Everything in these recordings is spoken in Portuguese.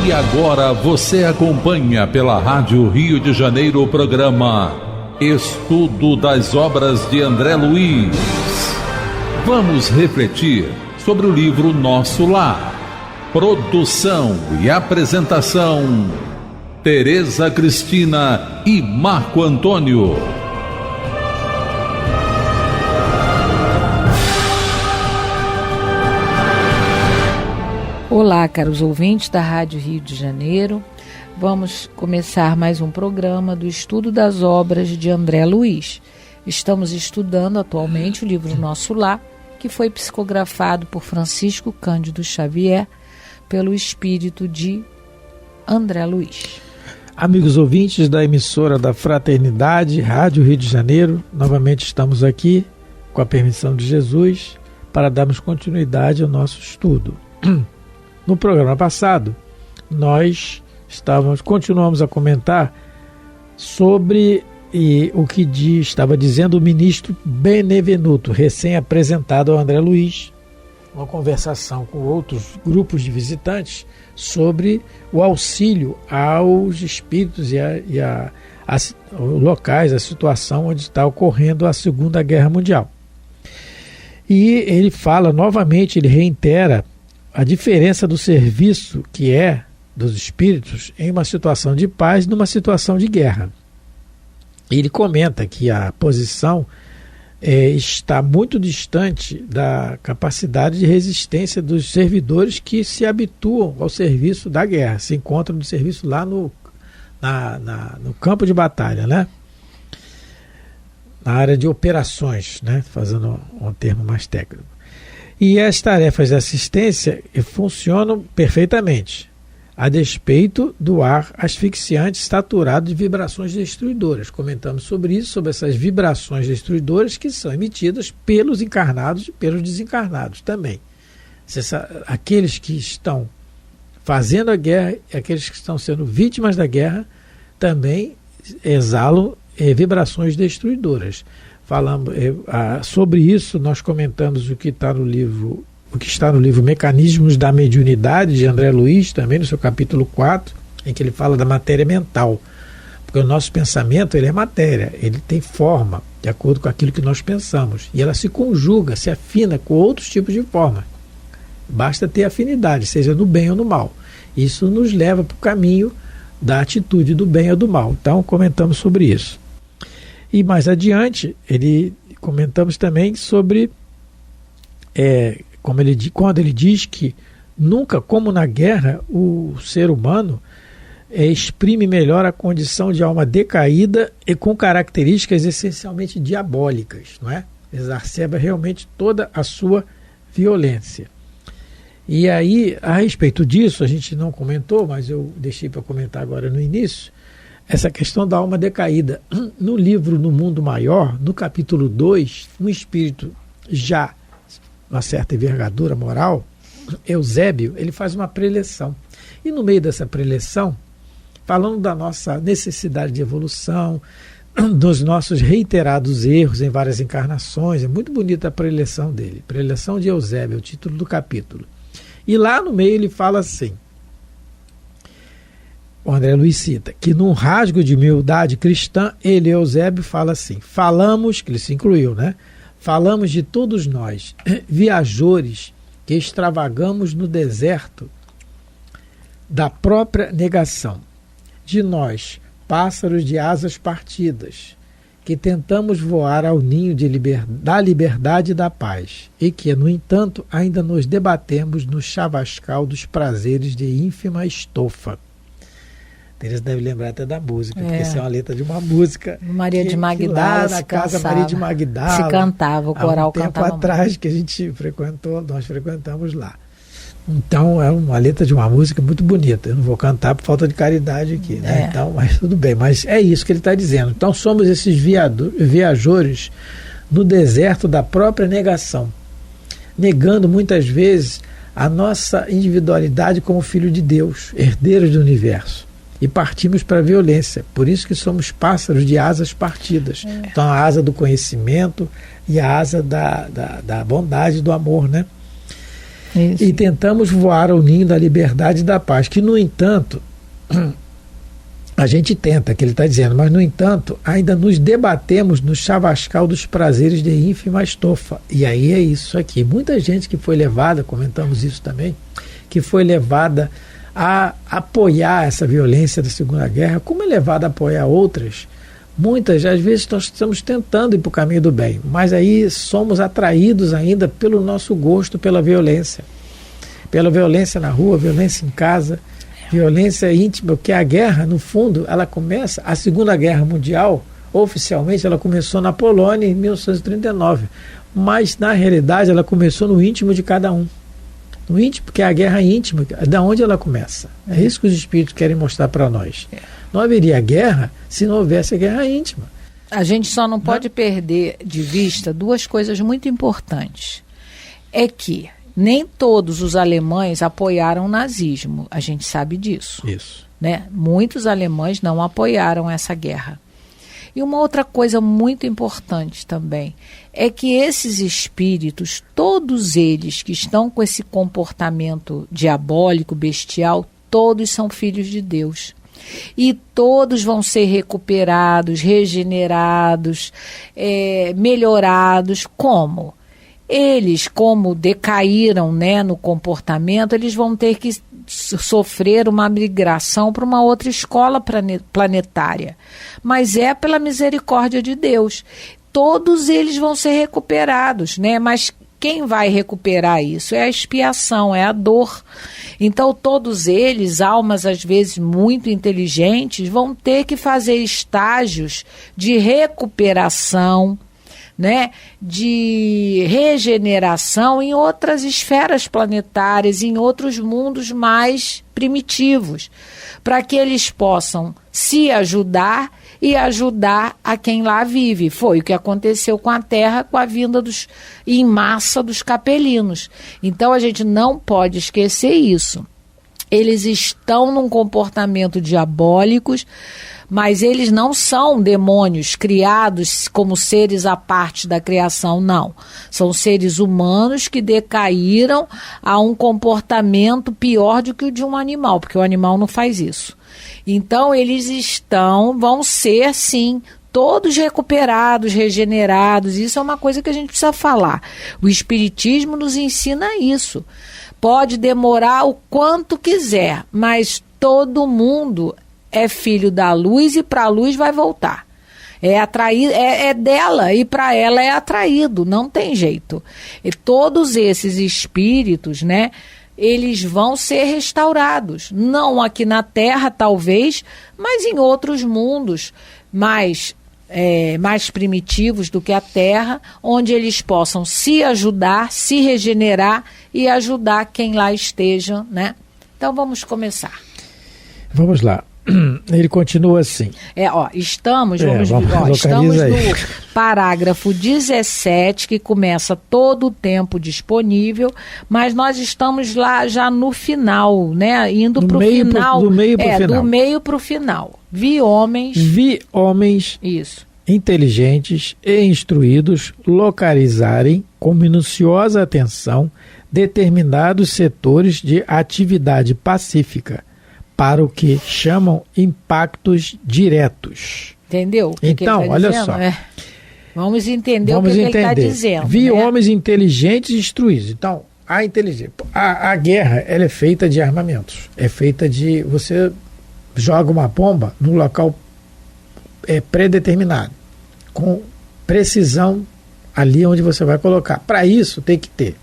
E agora você acompanha pela Rádio Rio de Janeiro o programa Estudo das Obras de André Luiz. Vamos refletir sobre o livro Nosso Lar. Produção e apresentação, Tereza Cristina e Marco Antônio. Olá, caros ouvintes da Rádio Rio de Janeiro. Vamos começar mais um programa do Estudo das Obras de André Luiz. Estamos estudando atualmente o livro Nosso Lar, que foi psicografado por Francisco Cândido Xavier, pelo espírito de André Luiz. Amigos ouvintes da emissora da Fraternidade, Rádio Rio de Janeiro, novamente estamos aqui, com a permissão de Jesus, para darmos continuidade ao nosso estudo. No programa passado, nós continuamos a comentar sobre o que estava dizendo o ministro Benevenuto, recém-apresentado ao André Luiz, uma conversação com outros grupos de visitantes sobre o auxílio aos espíritos e locais, a situação onde está ocorrendo a Segunda Guerra Mundial. E ele fala novamente, ele reitera a diferença do serviço que é dos espíritos em uma situação de paz e numa situação de guerra. Ele comenta que a posição está muito distante da capacidade de resistência dos servidores que se habituam ao serviço da guerra, se encontram no serviço lá no campo de batalha, né? Na área de operações, né? Fazendo um termo mais técnico. E as tarefas de assistência funcionam perfeitamente, a despeito do ar asfixiante saturado de vibrações destruidoras. Comentamos sobre isso, sobre essas vibrações destruidoras que são emitidas pelos encarnados e pelos desencarnados também. Aqueles que estão fazendo a guerra e aqueles que estão sendo vítimas da guerra também exalam vibrações destruidoras. Falamos sobre isso, nós comentamos o que está no livro Mecanismos da Mediunidade, de André Luiz, também no seu capítulo 4, em que ele fala da matéria mental. Porque o nosso pensamento, ele é matéria, ele tem forma, de acordo com aquilo que nós pensamos. E ela se conjuga, se afina com outros tipos de forma. Basta ter afinidade, seja no bem ou no mal. Isso nos leva para o caminho da atitude do bem ou do mal. Então, comentamos sobre isso. E mais adiante, comentamos também sobre quando ele diz que nunca, como na guerra, o ser humano exprime melhor a condição de alma decaída e com características essencialmente diabólicas, não é? Exacerba realmente toda a sua violência. E aí, a respeito disso, a gente não comentou, mas eu deixei para comentar agora no início, essa questão da alma decaída. No livro No Mundo Maior, no capítulo 2, um espírito já uma certa envergadura moral, Eusébio, ele faz uma preleção. E no meio dessa preleção, falando da nossa necessidade de evolução, dos nossos reiterados erros em várias encarnações, é muito bonita a preleção dele. Preleção de Eusébio, é o título do capítulo. E lá no meio ele fala assim, o André Luiz cita, que num rasgo de humildade cristã, ele, Eusébio, fala assim, falamos, que ele se incluiu, né? Falamos de todos nós, viajores que extravagamos no deserto da própria negação, de nós, pássaros de asas partidas, que tentamos voar ao ninho da liberdade e da paz, e que, no entanto, ainda nos debatemos no chavascal dos prazeres de ínfima estofa. Teresa deve lembrar até da música, porque essa é uma letra de uma música. Maria de Magdala, lá na casa Maria de Magdala. Se cantava, o coral cantava. Há um tempo atrás que a gente nós frequentamos lá. Então é uma letra de uma música muito bonita. Eu não vou cantar por falta de caridade aqui, né? Então, mas tudo bem, mas é isso que ele está dizendo. Então somos esses viajores no deserto da própria negação, negando muitas vezes a nossa individualidade como filho de Deus, herdeiros do universo. E partimos para a violência. Por isso que somos pássaros de asas partidas. Então a asa do conhecimento e a asa da bondade, do amor, né? Isso. E tentamos voar ao ninho da liberdade e da paz, que, no entanto, a gente tenta, que ele está dizendo, mas, no entanto, ainda nos debatemos no chavascal dos prazeres de ínfima estofa. E aí é isso aqui. Muita gente que foi levada, comentamos isso também, que foi levada a apoiar essa violência da Segunda Guerra, como é levada a apoiar outras. Muitas, às vezes, nós estamos tentando ir para o caminho do bem, mas aí somos atraídos ainda pelo nosso gosto pela violência na rua, violência em casa, violência íntima, porque a guerra, no fundo, ela começa, a Segunda Guerra Mundial, oficialmente, ela começou na Polônia em 1939, mas, na realidade, ela começou no íntimo de cada um. No íntimo, porque é a guerra íntima, da onde ela começa. É isso que os espíritos querem mostrar para nós. Não haveria guerra se não houvesse a guerra íntima. A gente só não pode perder de vista duas coisas muito importantes. É que nem todos os alemães apoiaram o nazismo, a gente sabe disso. Isso. Né? Muitos alemães não apoiaram essa guerra. E uma outra coisa muito importante também é que esses espíritos, todos eles que estão com esse comportamento diabólico, bestial, todos são filhos de Deus. E todos vão ser recuperados, regenerados, melhorados. Como? Eles, como decaíram, né, no comportamento, eles vão ter que sofrer uma migração para uma outra escola planetária. Mas é pela misericórdia de Deus. Todos eles vão ser recuperados, né? Mas quem vai recuperar isso? É a expiação, é a dor. Então, todos eles, almas às vezes muito inteligentes, vão ter que fazer estágios de recuperação, né, de regeneração em outras esferas planetárias, em outros mundos mais primitivos, para que eles possam se ajudar e ajudar a quem lá vive. Foi o que aconteceu com a Terra, com a vinda em massa dos capelinos. Então a gente não pode esquecer isso. Eles estão num comportamento diabólicos, mas eles não são demônios criados como seres à parte da criação, não. São seres humanos que decaíram a um comportamento pior do que o de um animal, porque o animal não faz isso. Então, eles vão ser, sim, todos recuperados, regenerados. Isso é uma coisa que a gente precisa falar. O Espiritismo nos ensina isso. Pode demorar o quanto quiser, mas todo mundo é filho da luz e para a luz vai voltar. É atraído, é dela e para ela é atraído, não tem jeito. E todos esses espíritos, né, eles vão ser restaurados, não aqui na Terra talvez, mas em outros mundos mais primitivos do que a Terra, onde eles possam se ajudar, se regenerar e ajudar quem lá esteja, né? Então vamos começar. Vamos lá. Ele continua assim. Estamos no parágrafo 17, que começa todo o tempo disponível, mas nós estamos lá já no final, né? Indo para o final. Do meio para o final. Do meio para o final. Vi homens isso, inteligentes e instruídos localizarem com minuciosa atenção determinados setores de atividade pacífica, para o que chamam impactos diretos. Entendeu? Então, que olha dizendo? só. Vamos entender o que ele está dizendo. Vi né? homens inteligentes e instruídos. Então, a inteligência. A guerra, ela é feita de armamentos. É feita de... Você joga uma bomba num local pré-determinado, com precisão ali onde você vai colocar. Para isso, tem que ter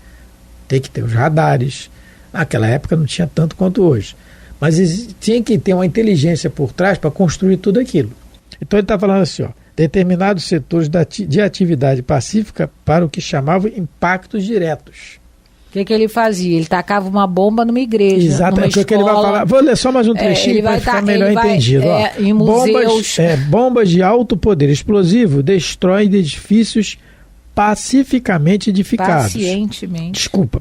os radares. Naquela época não tinha tanto quanto hoje. Mas tinha que ter uma inteligência por trás para construir tudo aquilo. Então ele está falando assim, determinados setores de atividade pacífica para o que chamava impactos diretos. O que ele fazia? Ele tacava uma bomba numa igreja. Exato, é o que ele vai falar. Vou ler só mais um trechinho para ficar melhor entendido. Em museus. Bombas de alto poder explosivo destroem edifícios pacificamente edificados.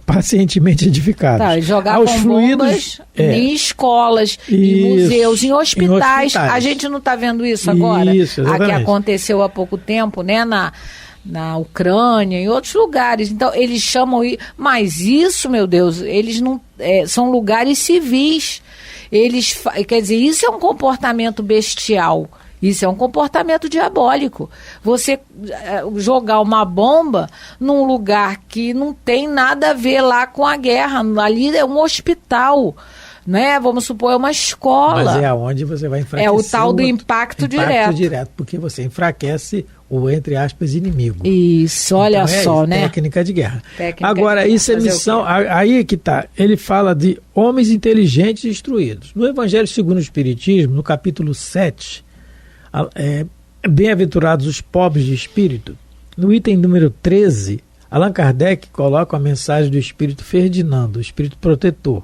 Pacientemente edificados. Tá, jogavam bombas em escolas, em museus, em hospitais. A gente não está vendo isso agora? Isso, exatamente. Que aconteceu há pouco tempo, né? na Ucrânia, em outros lugares. Então, eles chamam... Mas isso, meu Deus, eles não... são lugares civis. Quer dizer, isso é um comportamento bestial. Isso é um comportamento diabólico. Você jogar uma bomba num lugar que não tem nada a ver lá com a guerra. Ali é um hospital, né? Vamos supor, é uma escola. Mas é aonde você vai enfraquecer. É o tal do impacto direto. Porque você enfraquece o, entre aspas, inimigo. Isso, olha então, só, né? Técnica de guerra. Agora, isso é missão. Aí que tá. Ele fala de homens inteligentes e instruídos. No Evangelho segundo o Espiritismo, no capítulo 7, bem-aventurados os pobres de espírito, no item número 13, Allan Kardec coloca a mensagem do Espírito Ferdinando, o Espírito Protetor,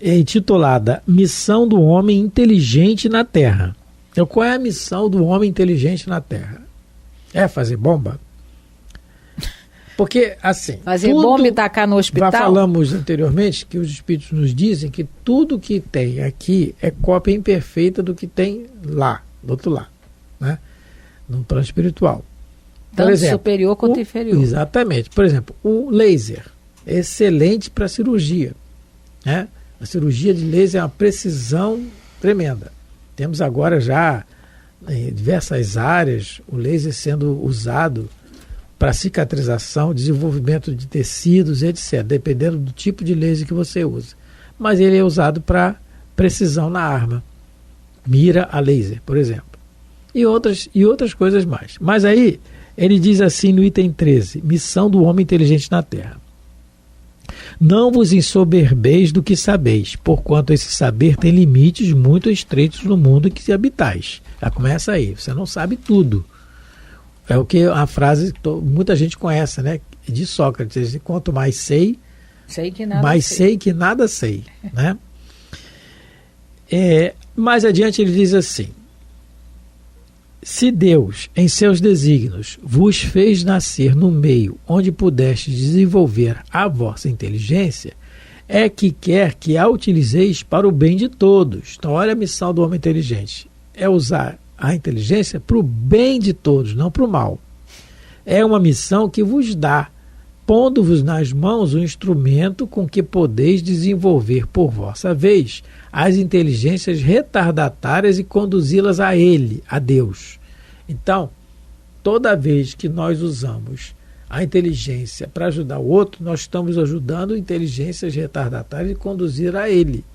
intitulada Missão do Homem Inteligente na Terra. Então, qual é a missão do homem inteligente na Terra? É fazer bomba? Porque, assim... Fazer bomba e tacar no hospital? Já falamos anteriormente que os espíritos nos dizem que tudo que tem aqui é cópia imperfeita do que tem lá, do outro lado, né? No plano espiritual. Tanto superior quanto inferior. Exatamente. Por exemplo, o laser é excelente para cirurgia, né? A cirurgia de laser é uma precisão tremenda. Temos agora já em diversas áreas o laser sendo usado para cicatrização, desenvolvimento de tecidos, etc., dependendo do tipo de laser que você usa. Mas ele é usado para precisão na arma, mira a laser, por exemplo, e outras coisas mais. Mas aí ele diz assim no item 13, missão do homem inteligente na Terra. Não vos ensoberbeis do que sabeis, porquanto esse saber tem limites muito estreitos no mundo em que habitais. Já começa aí, você não sabe tudo. É o que a frase muita gente conhece, né? De Sócrates, quanto mais sei que nada sei, né? Mais adiante ele diz assim, se Deus, em seus desígnios, vos fez nascer no meio onde pudestes desenvolver a vossa inteligência, é que quer que a utilizeis para o bem de todos. Então, olha a missão do homem inteligente. É usar a inteligência para o bem de todos, não para o mal. É uma missão que vos dá, pondo-vos nas mãos o instrumento com que podeis desenvolver por vossa vez as inteligências retardatárias e conduzi-las a Ele, a Deus. Então, toda vez que nós usamos a inteligência para ajudar o outro, nós estamos ajudando inteligências retardatárias e conduzir a Ele.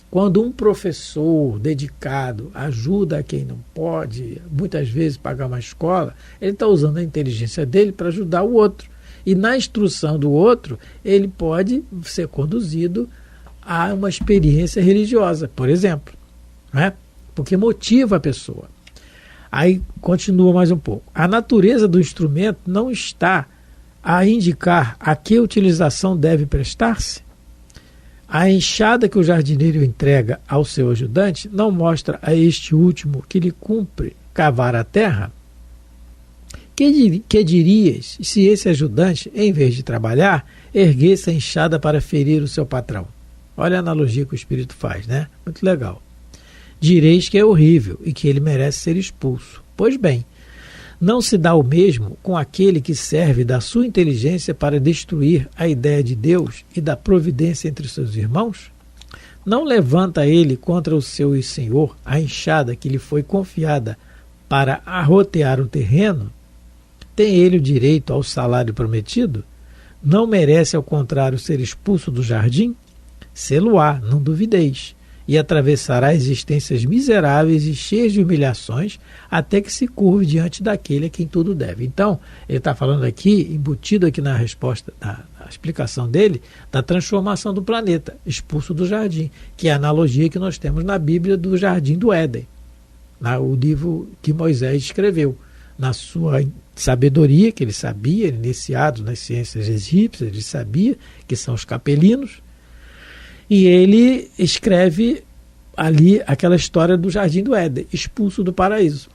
Quando um professor dedicado ajuda quem não pode, muitas vezes pagar uma escola, ele está usando a inteligência dele para ajudar o outro. E na instrução do outro, ele pode ser conduzido a uma experiência religiosa, por exemplo, né? Porque motiva a pessoa. Aí continua mais um pouco. A natureza do instrumento não está a indicar a que utilização deve prestar-se. A enxada que o jardineiro entrega ao seu ajudante não mostra a este último que lhe cumpre cavar a terra? Que dirias se esse ajudante, em vez de trabalhar, erguesse a enxada para ferir o seu patrão? Olha a analogia que o Espírito faz, né? Muito legal. Direis que é horrível e que ele merece ser expulso. Pois bem, não se dá o mesmo com aquele que serve da sua inteligência para destruir a ideia de Deus e da providência entre seus irmãos? Não levanta ele contra o seu senhor a enxada que lhe foi confiada para arrotear o terreno? Tem ele o direito ao salário prometido? Não merece, ao contrário, ser expulso do jardim? Sê-lo-á, não duvideis, e atravessará existências miseráveis e cheias de humilhações até que se curve diante daquele a quem tudo deve. Então, ele está falando aqui, embutido aqui na resposta, na explicação dele, da transformação do planeta, expulso do jardim, que é a analogia que nós temos na Bíblia do Jardim do Éden, o livro que Moisés escreveu, na sua sabedoria, que ele sabia, iniciado nas ciências egípcias, ele sabia que são os capelinos, e ele escreve ali aquela história do Jardim do Éden, expulso do paraíso.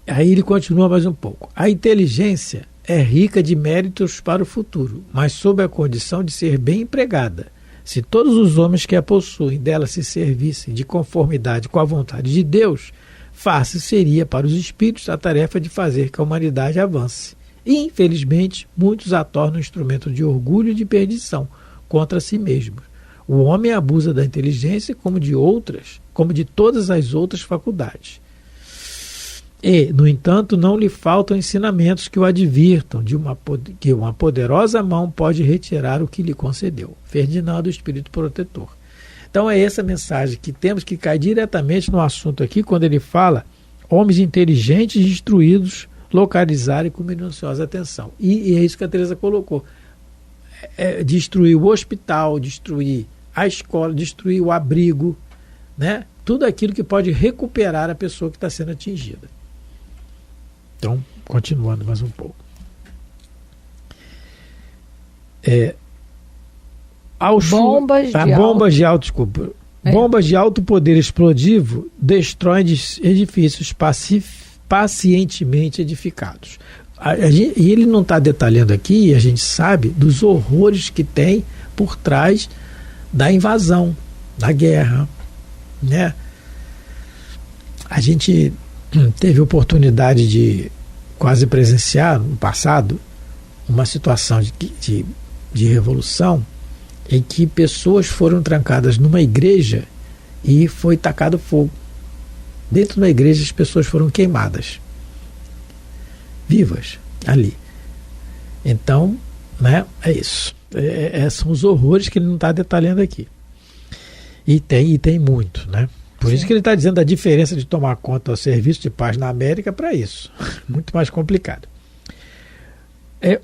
Aí ele continua mais um pouco. A inteligência é rica de méritos para o futuro, mas sob a condição de ser bem empregada. Se todos os homens que a possuem dela se servissem de conformidade com a vontade de Deus, fácil seria para os espíritos a tarefa de fazer que a humanidade avance. E, infelizmente, muitos a tornam instrumento de orgulho e de perdição contra si mesmos. O homem abusa da inteligência como de todas as outras faculdades. E, no entanto, não lhe faltam ensinamentos que o advirtam que uma poderosa mão pode retirar o que lhe concedeu. Ferdinando, o Espírito Protetor. Então é essa mensagem que temos que cair diretamente no assunto aqui, quando ele fala homens inteligentes e instruídos localizarem com minuciosa atenção. E é isso que a Teresa colocou. Destruir o hospital, destruir a escola, destruir o abrigo, né? Tudo aquilo que pode recuperar a pessoa que está sendo atingida. Então, continuando mais um pouco. Bombas de alto poder explosivo destroem edifícios pacientemente edificados. E ele não está detalhando aqui, e a gente sabe dos horrores que tem por trás da invasão, da guerra, né? A gente teve oportunidade de quase presenciar no passado uma situação de revolução em que pessoas foram trancadas numa igreja e foi tacado fogo. Dentro da igreja as pessoas foram queimadas, vivas, ali. Então, né, é isso. São os horrores que ele não está detalhando aqui. E tem muito, né? Por isso que ele está dizendo a diferença de tomar conta do serviço de paz na América para isso. Muito mais complicado.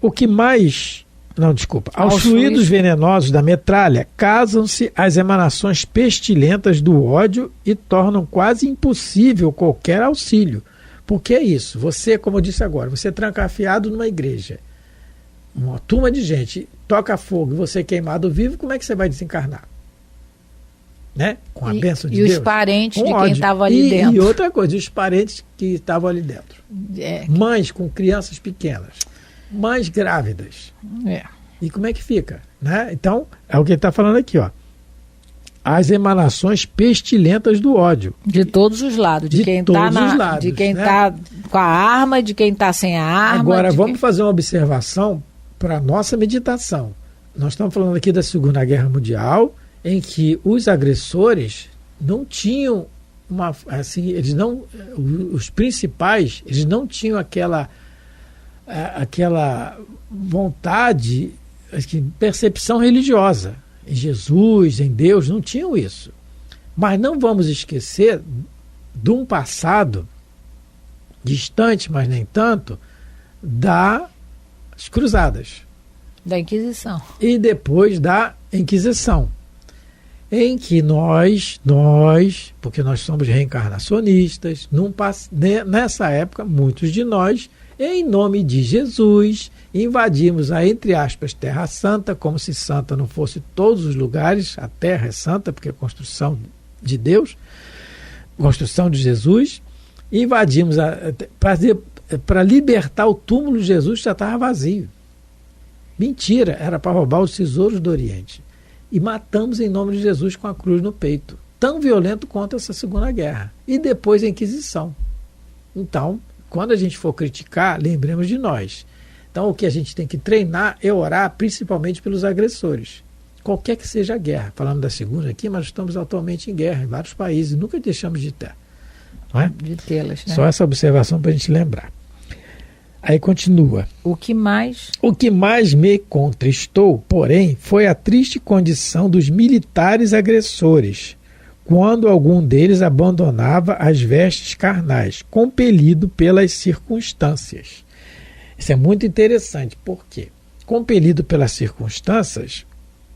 O que mais... Não, desculpa. Aos fluidos venenosos da metralha casam-se as emanações pestilentas do ódio e tornam quase impossível qualquer auxílio. Porque é isso. Você, como eu disse agora, você trancafiado numa igreja, uma turma de gente toca fogo e você queimado vivo, como é que você vai desencarnar? Né? Com a bênção de Deus. E os parentes de quem estava ali dentro. E outra coisa, os parentes que estavam ali dentro. Mães com crianças pequenas. Mães grávidas. E como é que fica? Né? Então, é o que ele está falando aqui, ó. As emanações pestilentas do ódio. De todos os lados. De quem está com a arma, de quem está sem a arma. Agora, vamos fazer uma observação para a nossa meditação. Nós estamos falando aqui da Segunda Guerra Mundial, em que os agressores não tinham os principais, eles não tinham aquela vontade, percepção religiosa em Jesus, em Deus, não tinham isso. Mas não vamos esquecer de um passado distante, mas nem tanto, das Cruzadas. Da Inquisição. E depois da Inquisição, em que nós, porque nós somos reencarnacionistas, nessa época, muitos de nós, em nome de Jesus, invadimos a, entre aspas, Terra Santa, como se santa não fosse todos os lugares, a Terra é santa, porque é construção de Deus, construção de Jesus, invadimos para libertar o túmulo de Jesus, que já estava vazio. Mentira, era para roubar os tesouros do Oriente. E matamos em nome de Jesus com a cruz no peito. Tão violento quanto essa Segunda Guerra. E depois a Inquisição. Então, quando a gente for criticar, lembremos de nós. Então, o que a gente tem que treinar é orar principalmente pelos agressores. Qualquer que seja a guerra. Falamos da Segunda aqui, mas estamos atualmente em guerra em vários países. Nunca deixamos de ter. Não é? De tê-las, né? Só essa observação para a gente lembrar. Aí continua. O que mais me contristou, porém, foi a triste condição dos militares agressores, quando algum deles abandonava as vestes carnais, compelido pelas circunstâncias. Isso é muito interessante, porque, compelido pelas circunstâncias,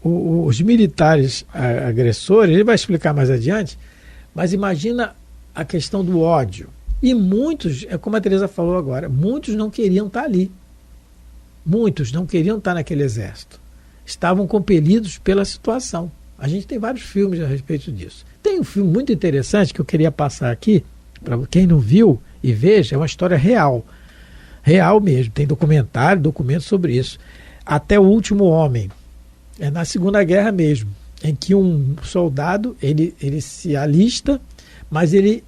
os militares agressores, ele vai explicar mais adiante, mas imagina a questão do ódio. E muitos, é como a Teresa falou agora, muitos não queriam estar ali. Muitos não queriam estar naquele exército. Estavam compelidos pela situação. A gente tem vários filmes a respeito disso. Tem um filme muito interessante que eu queria passar aqui, para quem não viu e veja, é uma história real. Real mesmo, tem documento sobre isso. Até o Último Homem. É na Segunda Guerra mesmo, em que um soldado, ele se alista mas ele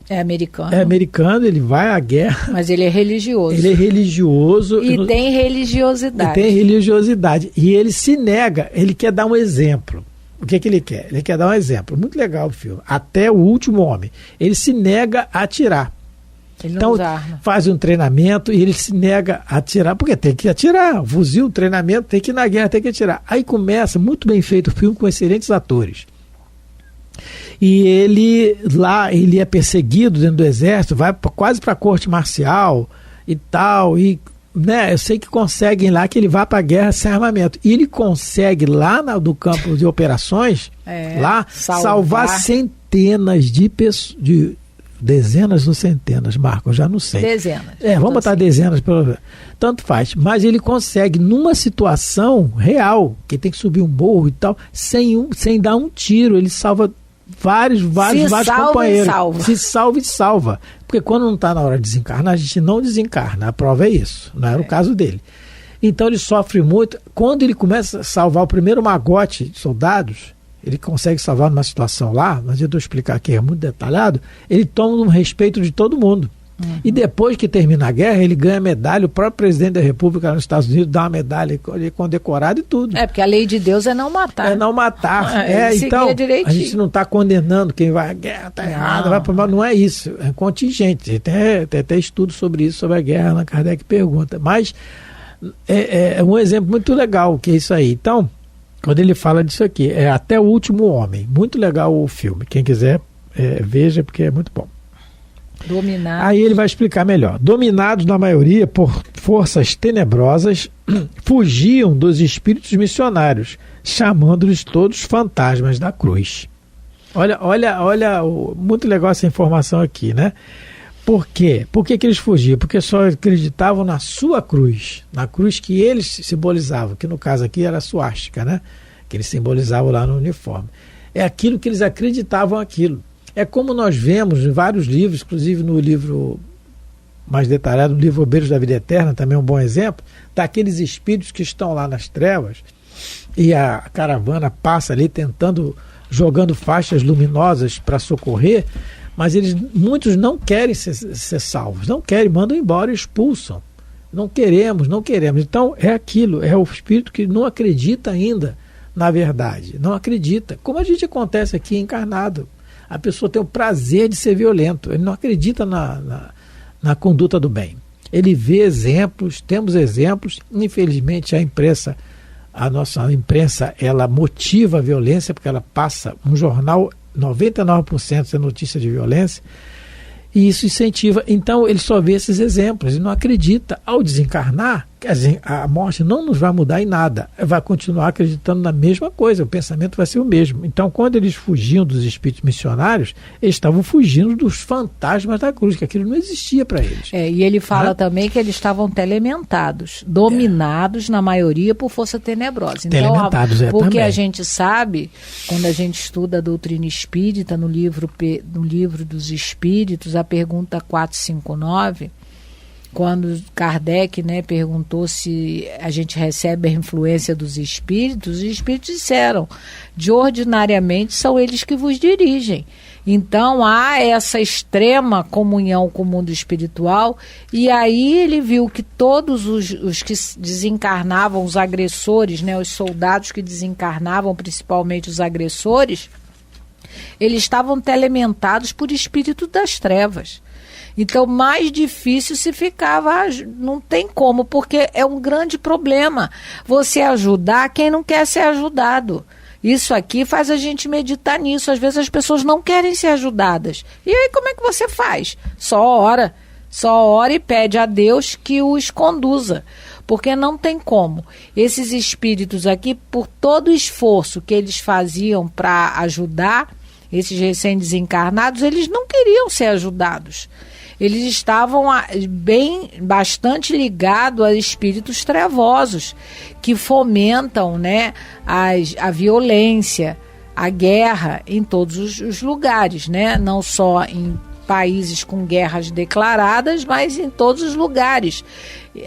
é americano. É americano, ele vai à guerra. Mas ele é religioso. Ele é religioso. E tem religiosidade. E ele se nega, ele quer dar um exemplo. O que ele quer? Ele quer dar um exemplo. Muito legal o filme. Até o último homem. Ele se nega a atirar. Ele não então, usa arma. Faz um treinamento e ele se nega a atirar, porque tem que atirar. Fuzil, treinamento, tem que ir na guerra, tem que atirar. Aí começa, muito bem feito o filme, com excelentes atores. E ele é perseguido dentro do exército, vai quase para a corte marcial e tal, e né, eu sei que conseguem lá que ele vá para a guerra sem armamento. E ele consegue lá do campo de operações, salvar centenas de pessoas, dezenas ou centenas, Marco, eu já não sei. Dezenas. Vamos botar dezenas, tanto faz. Mas ele consegue, numa situação real, que tem que subir um morro e tal, sem dar um tiro, ele salva vários companheiros. Se salva e salva. Porque quando não está na hora de desencarnar, a gente não desencarna. A prova é isso. Não era o caso dele. Então ele sofre muito. Quando ele começa a salvar o primeiro magote de soldados, ele consegue salvar numa situação lá, mas eu vou explicar aqui, é muito detalhado, ele toma um respeito de todo mundo. E depois que termina a guerra, ele ganha medalha, o próprio presidente da República lá nos Estados Unidos dá uma medalha condecorada e tudo. Porque a lei de Deus é não matar. É não matar. Então, a gente não está condenando quem vai à guerra, está errado, vai para mal, não é isso, é contingente. Tem até estudo sobre isso, sobre a guerra, Allan Kardec pergunta. Mas é um exemplo muito legal que é isso aí. Então, quando ele fala disso aqui, é Até o Último Homem. Muito legal o filme. Quem quiser, veja, porque é muito bom. Dominados. Aí ele vai explicar melhor. Dominados, na maioria, por forças tenebrosas, fugiam dos espíritos missionários, chamando-lhes todos fantasmas da cruz. Olha, muito legal essa informação aqui, né? Por quê? Por que eles fugiam? Porque só acreditavam na sua cruz, na cruz que eles simbolizavam, que no caso aqui era a suástica, né? Que eles simbolizavam lá no uniforme. É aquilo que eles acreditavam aquilo. É como nós vemos em vários livros, inclusive no livro mais detalhado, no livro Obreiros da Vida Eterna, também é um bom exemplo, daqueles espíritos que estão lá nas trevas e a caravana passa ali jogando faixas luminosas para socorrer, mas muitos não querem ser salvos, não querem, mandam embora e expulsam. Não queremos. Então é aquilo, é o espírito que não acredita ainda na verdade, não acredita. Como a gente acontece aqui encarnado. A pessoa tem o prazer de ser violento, ele não acredita na conduta do bem. Ele vê exemplos, temos exemplos, infelizmente a nossa imprensa, ela motiva a violência, porque ela passa um jornal, 99% é notícia de violência, e isso incentiva. Então ele só vê esses exemplos, ele não acredita. Ao desencarnar, quer dizer, a morte não nos vai mudar em nada, vai continuar acreditando na mesma coisa, o pensamento vai ser o mesmo. Então, quando eles fugiam dos espíritos missionários, eles estavam fugindo dos fantasmas da cruz, que aquilo não existia para eles. E ele fala também que eles estavam telementados, dominados na maioria por força tenebrosa. Então, porque também. A gente sabe, quando a gente estuda a doutrina espírita, no livro dos Espíritos, a pergunta 459, quando Kardec, perguntou se a gente recebe a influência dos espíritos, os espíritos disseram, de ordinariamente são eles que vos dirigem. Então há essa extrema comunhão com o mundo espiritual, e aí ele viu que todos os que desencarnavam, os agressores, os soldados que desencarnavam, principalmente os agressores, eles estavam telementados por espírito das trevas. Então, mais difícil se ficava, não tem como, porque é um grande problema você ajudar quem não quer ser ajudado. Isso aqui faz a gente meditar nisso. Às vezes as pessoas não querem ser ajudadas. E aí como é que você faz? Só ora e pede a Deus que os conduza, porque não tem como. Esses espíritos aqui, por todo o esforço que eles faziam para ajudar esses recém-desencarnados, eles não queriam ser ajudados. Eles estavam bastante ligados a espíritos trevosos, que fomentam a violência, a guerra em todos os lugares, não só em países com guerras declaradas, mas em todos os lugares,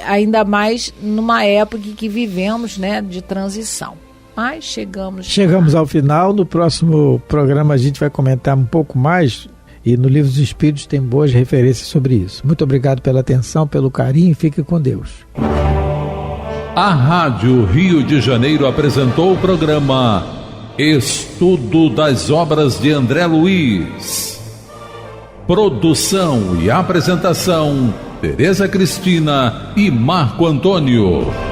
ainda mais numa época que vivemos de transição. Mas chegamos ao final. No próximo programa a gente vai comentar um pouco mais, e no Livro dos Espíritos tem boas referências sobre isso. Muito obrigado pela atenção, pelo carinho, e fique com Deus. A Rádio Rio de Janeiro apresentou o programa Estudo das Obras de André Luiz. Produção e apresentação: Tereza Cristina e Marco Antônio.